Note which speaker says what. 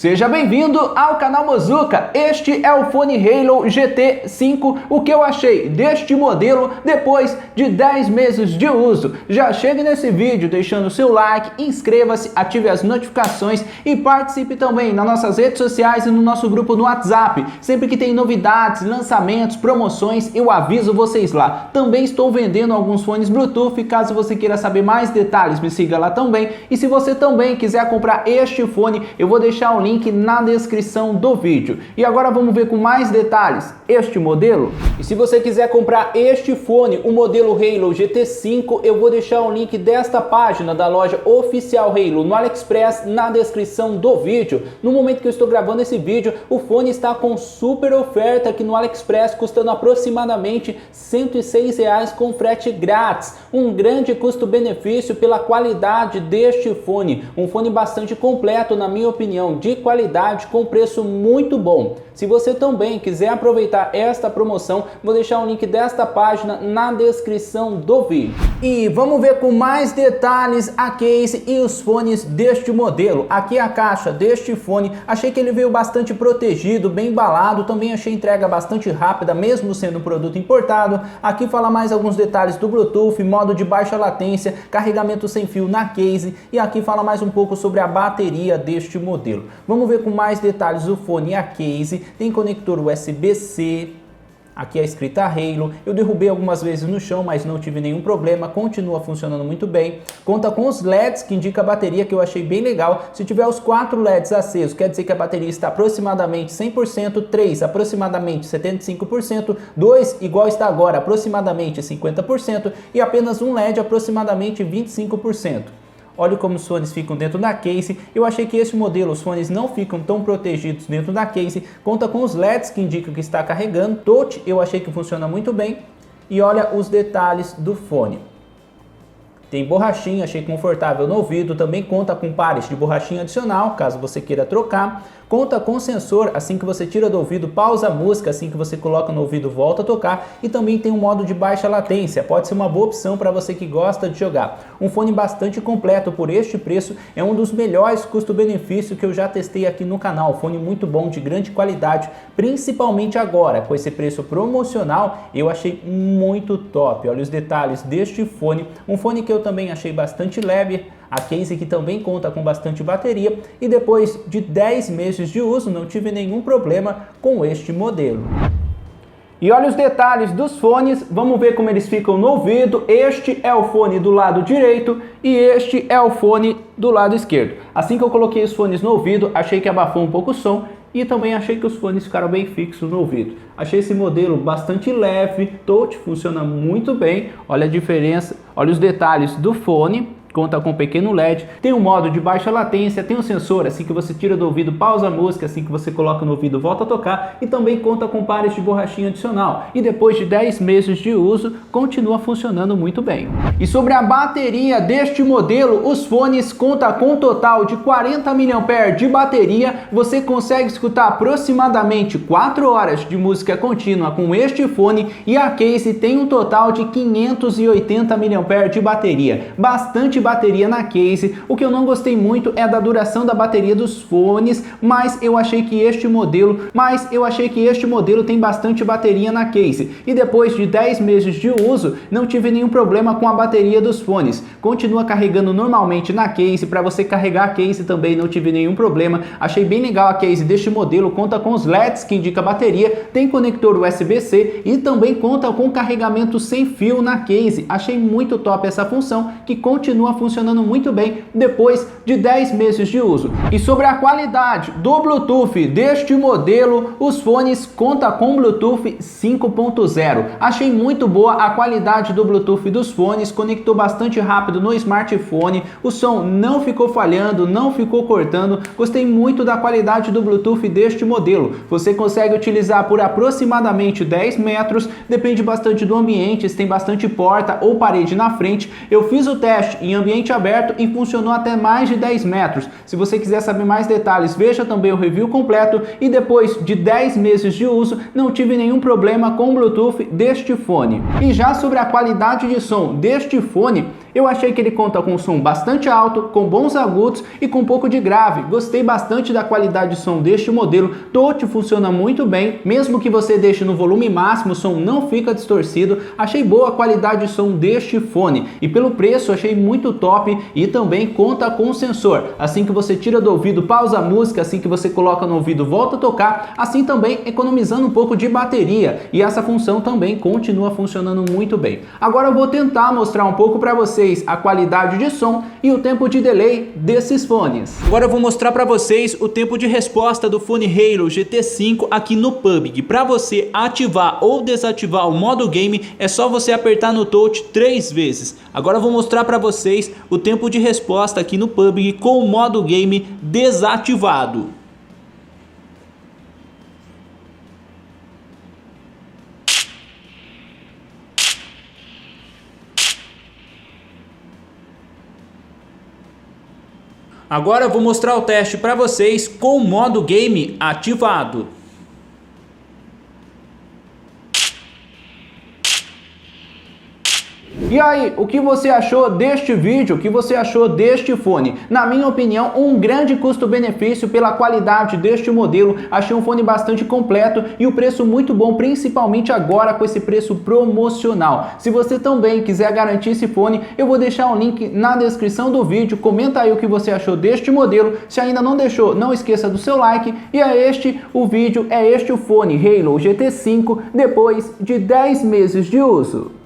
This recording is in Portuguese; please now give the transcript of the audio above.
Speaker 1: Seja bem-vindo ao canal Mozuka. Este é o fone Halo GT5. O que eu achei deste modelo depois de 10 meses de uso? Já chegue nesse vídeo deixando seu like, inscreva-se, ative as notificações e participe também nas nossas redes sociais e no nosso grupo no WhatsApp. Sempre que tem novidades, lançamentos, promoções, eu aviso vocês lá. Também estou vendendo alguns fones Bluetooth, caso você queira saber mais detalhes, me siga lá também. E se você também quiser comprar este fone, eu vou deixar o link na descrição do vídeo. E agora vamos ver com mais detalhes este modelo. E se você quiser comprar este fone, o modelo Halo GT5, eu vou deixar o link desta página da loja oficial Halo no AliExpress na descrição do vídeo. No momento que eu estou gravando esse vídeo, o fone está com super oferta aqui no AliExpress, custando aproximadamente R$106 com frete grátis. Um grande custo-benefício pela qualidade deste fone. Um fone bastante completo, na minha opinião, de qualidade, com preço muito bom. Se você também quiser aproveitar esta promoção, vou deixar o link desta página na descrição do vídeo. E vamos ver com mais detalhes a case e os fones deste modelo. Aqui a caixa deste fone, achei que ele veio bastante protegido, bem embalado, também achei a entrega bastante rápida, mesmo sendo um produto importado. Aqui fala mais alguns detalhes do Bluetooth, modo de baixa latência, carregamento sem fio na case, e aqui fala mais um pouco sobre a bateria deste modelo. Vamos ver com mais detalhes o fone e a case. Tem conector USB-C, aqui a escrita Halo. Eu derrubei algumas vezes no chão, mas não tive nenhum problema, continua funcionando muito bem. Conta com os LEDs que indica a bateria, que eu achei bem legal. Se tiver os 4 LEDs acesos, quer dizer que a bateria está aproximadamente 100%, 3 aproximadamente 75%, 2 igual está agora aproximadamente 50% e apenas um LED aproximadamente 25%. Olha como os fones ficam dentro da case. Eu achei que esse modelo, os fones não ficam tão protegidos dentro da case. Conta com os LEDs que indicam que está carregando. Touch eu achei que funciona muito bem. E olha os detalhes do fone. Tem borrachinha, achei confortável no ouvido. Também conta com pares de borrachinha adicional, caso você queira trocar. Conta com sensor, assim que você tira do ouvido, pausa a música, assim que você coloca no ouvido, volta a tocar. E também tem um modo de baixa latência, pode ser uma boa opção para você que gosta de jogar. Um fone bastante completo por este preço, é um dos melhores custo-benefício que eu já testei aqui no canal. Fone muito bom, de grande qualidade, principalmente agora, com esse preço promocional, eu achei muito top. Olha os detalhes deste fone, um fone que eu também achei bastante leve. A case que também conta com bastante bateria e depois de 10 meses de uso não tive nenhum problema com este modelo. E olha os detalhes dos fones, vamos ver como eles ficam no ouvido. Este é o fone do lado direito e este é o fone do lado esquerdo. Assim que eu coloquei os fones no ouvido, achei que abafou um pouco o som e também achei que os fones ficaram bem fixos no ouvido. Achei esse modelo bastante leve, touch funciona muito bem. Olha a diferença, olha os detalhes do fone. Conta com um pequeno LED, tem um modo de baixa latência, tem um sensor, assim que você tira do ouvido, pausa a música, assim que você coloca no ouvido, volta a tocar, e também conta com pares de borrachinha adicional. E depois de 10 meses de uso, continua funcionando muito bem. E sobre a bateria deste modelo, os fones contam com um total de 40 mAh de bateria. Você consegue escutar aproximadamente 4 horas de música contínua com este fone, e a case tem um total de 580 mAh de bateria. Bastante bateria na case. O que eu não gostei muito é da duração da bateria dos fones, mas eu achei que este modelo tem bastante bateria na case. E depois de 10 meses de uso, não tive nenhum problema com a bateria dos fones. Continua carregando normalmente na case. Para você carregar a case também não tive nenhum problema. Achei bem legal a case deste modelo. Conta com os LEDs que indica a bateria, tem conector USB-C e também conta com carregamento sem fio na case. Achei muito top essa função, que continua funcionando muito bem depois de 10 meses de uso. E sobre a qualidade do Bluetooth deste modelo, os fones contam com Bluetooth 5.0. Achei muito boa a qualidade do Bluetooth dos fones, conectou bastante rápido no smartphone, o som não ficou falhando, não ficou cortando. Gostei muito da qualidade do Bluetooth deste modelo. Você consegue utilizar por aproximadamente 10 metros, depende bastante do ambiente, se tem bastante porta ou parede na frente. Eu fiz o teste em ambiente aberto e funcionou até mais de 10 metros. Se você quiser saber mais detalhes, veja também o review completo. E depois de 10 meses de uso, não tive nenhum problema com o Bluetooth deste fone. E já sobre a qualidade de som deste fone, eu achei que ele conta com um som bastante alto, com bons agudos e com um pouco de grave. Gostei bastante da qualidade de som deste modelo. Touch funciona muito bem, mesmo que você deixe no volume máximo, o som não fica distorcido. Achei boa a qualidade de som deste fone e pelo preço achei muito top. E também conta com um sensor. Assim que você tira do ouvido, pausa a música, assim que você coloca no ouvido, volta a tocar, assim também economizando um pouco de bateria. E essa função também continua funcionando muito bem. Agora eu vou tentar mostrar um pouco para vocês a qualidade de som e o tempo de delay desses fones. Agora eu vou mostrar para vocês o tempo de resposta do fone Halo GT5 aqui no PUBG. Para você ativar ou desativar o modo game, é só você apertar no touch 3 vezes. Agora eu vou mostrar para vocês o tempo de resposta aqui no PUBG com o modo game desativado. Agora eu vou mostrar o teste para vocês com o modo game ativado. E aí, o que você achou deste vídeo? O que você achou deste fone? Na minha opinião, um grande custo-benefício pela qualidade deste modelo. Achei um fone bastante completo e o preço muito bom, principalmente agora com esse preço promocional. Se você também quiser garantir esse fone, eu vou deixar um link na descrição do vídeo. Comenta aí o que você achou deste modelo. Se ainda não deixou, não esqueça do seu like. E é este o vídeo, é este o fone Halo GT5 depois de 10 meses de uso.